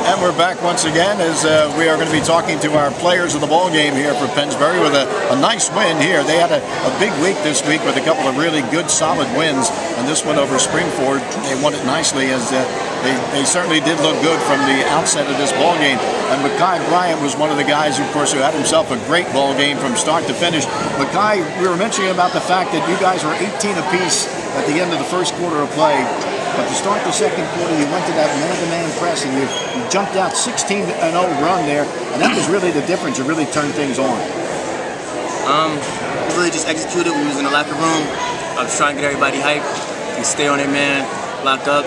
And we're back once again as we are going to be talking to our players of the ball game here for Pennsbury with a nice win here. They had a big week this week with a couple of really good, solid wins. And this one over Springford, they won it nicely as they certainly did look good from the outset of this ball game. And Mekhi Bryant was one of the guys, of course, who had himself a great ball game from start to finish. Mekhi, we were mentioning about the fact that you guys were 18 apiece at the end of the first quarter of play. But to start the second quarter, you went to that man-to-man press, and you jumped out 16-0 run there, and that was really the difference. You really turned things on. We really just executed. We was in the locker room. I was trying to get everybody hyped and stay on their man, lock up,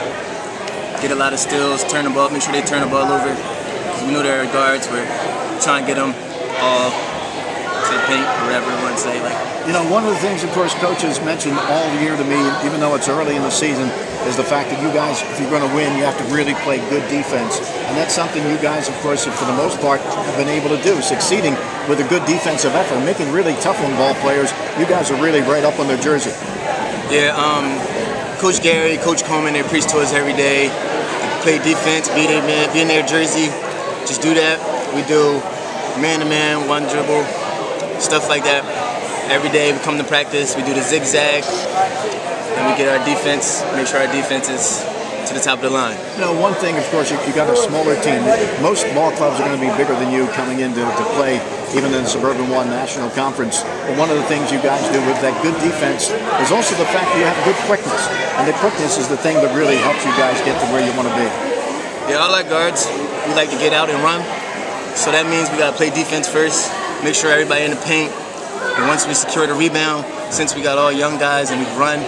get a lot of steals, turn the ball, make sure they turn the ball over. Because we knew their guards were trying to get them all to the paint or whatever you want to say. You know, one of the things, of course, coaches mentioned all year to me, even though it's early in the season, is the fact that you guys, if you're going to win, you have to really play good defense. And that's something you guys, of course, for the most part, have been able to do, succeeding with a good defensive effort, making really tough on ball players. You guys are really right up on their jersey. Yeah, Coach Gary, Coach Coleman, they preach to us every day. Play defense, be in their jersey. Just do that. We do man-to-man, one dribble, stuff like that. Every day we come to practice, we do the zigzag, and we get our defense, make sure our defense is to the top of the line. You know, one thing, of course, you got a smaller team. Most ball clubs are going to be bigger than you coming in to play, even in the Suburban One National Conference. But one of the things you guys do with that good defense is also the fact that you have good quickness. And the quickness is the thing that really helps you guys get to where you want to be. Yeah, all our guards, we like to get out and run. So that means we got to play defense first, make sure everybody in the paint. And once we secure the rebound, since we got all young guys and we run,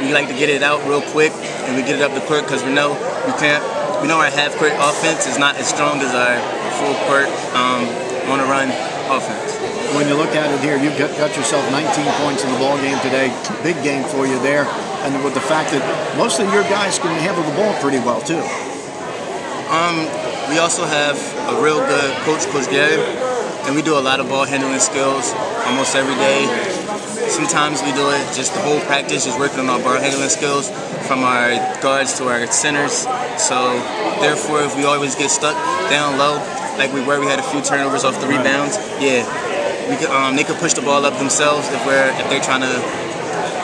we like to get it out real quick and we get it up the court because we know our half-court offense is not as strong as our full-court on-the-run offense. When you look at it here, you've got yourself 19 points in the ball game today. Big game for you there. And with the fact that most of your guys can handle the ball pretty well, too. We also have a real good coach, Coach Gary, and we do a lot of ball handling skills almost every day. Sometimes we do it just the whole practice, just working on our ball handling skills from our guards to our centers. So therefore, if we always get stuck down low, like we had a few turnovers off the rebounds, yeah, they could push the ball up themselves if they're trying to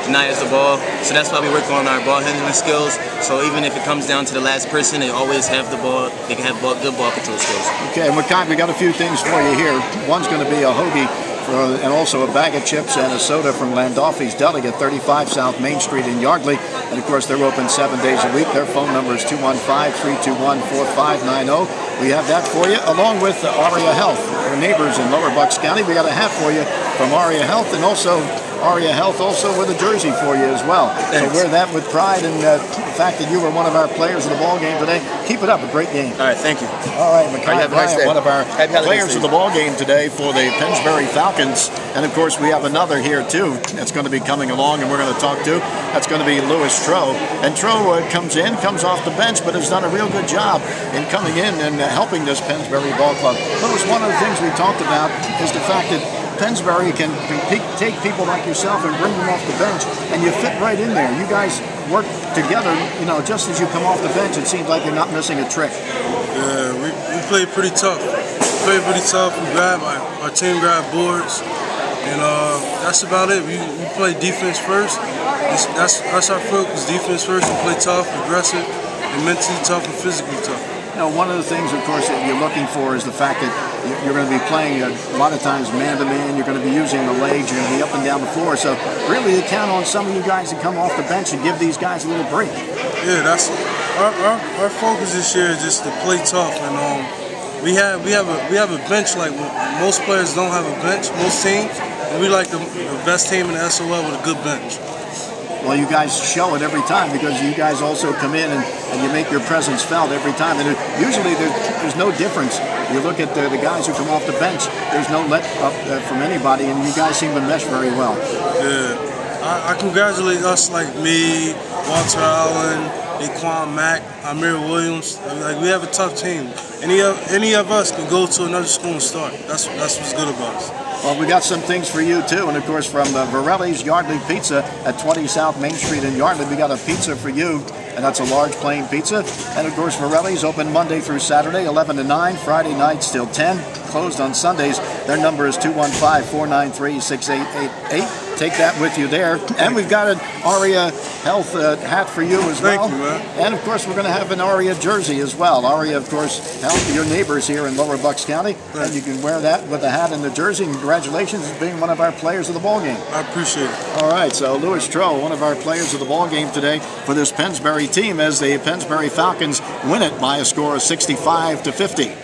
deny us the ball. So that's why we work on our ball handling skills. So even if it comes down to the last person, they always have the ball. They can have good ball control skills. Okay, and we got a few things for you here. One's going to be a hoagie and also a bag of chips and a soda from Landolfi's Deli at 35 South Main Street in Yardley. And of course, they're open 7 days a week. Their phone number is 215-321-4590. We have that for you, along with Aria Health. Our neighbors in Lower Bucks County, we got a hat for you from Aria Health, and also Aria Health also with a jersey for you as well. Thanks. So wear that with pride, and the fact that you were one of our players of the ball game today, keep it up. A great game. All right, thank you. All right, Mekhi Bryant, one of our players of the ball game today for the Pennsbury Falcons. And of course, we have another here too that's going to be coming along, and we're going to talk to. That's going to be Troh. And Troh comes off the bench, but has done a real good job in coming in and helping this Pennsbury ball club. Lewis, one of the things we talked about is the fact that Pennsbury can take people like yourself and bring them off the bench, and you fit right in there. You guys work together, you know, just as you come off the bench, it seems like you're not missing a trick. Yeah, we play pretty tough. We our team grabbed boards, and that's about it. We play defense first. That's our focus, defense first. We play tough, aggressive, and mentally tough and physically tough. You know, one of the things, of course, that you're looking for is the fact that you're going to be playing a lot of times man-to-man. You're going to be using the legs. You're going to be up and down the floor. So really, you count on some of you guys to come off the bench and give these guys a little break. Yeah, that's our focus this year is just to play tough, and we have a bench like most players don't have a bench. Most teams, and we like the best team in the SOL with a good bench. Well, you guys show it every time because you guys also come in and you make your presence felt every time. And usually there's no difference. You look at the guys who come off the bench, there's no let up from anybody, and you guys seem to mesh very well. Yeah, I congratulate us like me, Walter Allen, Daquan Mack, Amir Williams. Like, we have a tough team. Any of us can go to another school and start. That's what's good about us. Well, we got some things for you, too. And, of course, from Varelli's Yardley Pizza at 20 South Main Street in Yardley, we got a pizza for you and that's a large plain pizza. And of course, Morelli's open Monday through Saturday, 11 to 9, Friday nights till 10, closed on Sundays. Their number is 215-493-6888. Take that with you there. And we've got an Aria Health hat for you as well. Thank you, man. And of course, we're going to have an Aria jersey as well. Aria, of course, Health, your neighbors here in Lower Bucks County. And you can wear that with the hat and the jersey. And congratulations on being one of our players of the ball game. I appreciate it. All right, so Louis Troh, one of our players of the ball game today for this Pennsbury team, as the Pennsbury Falcons win it by a score of 65-50.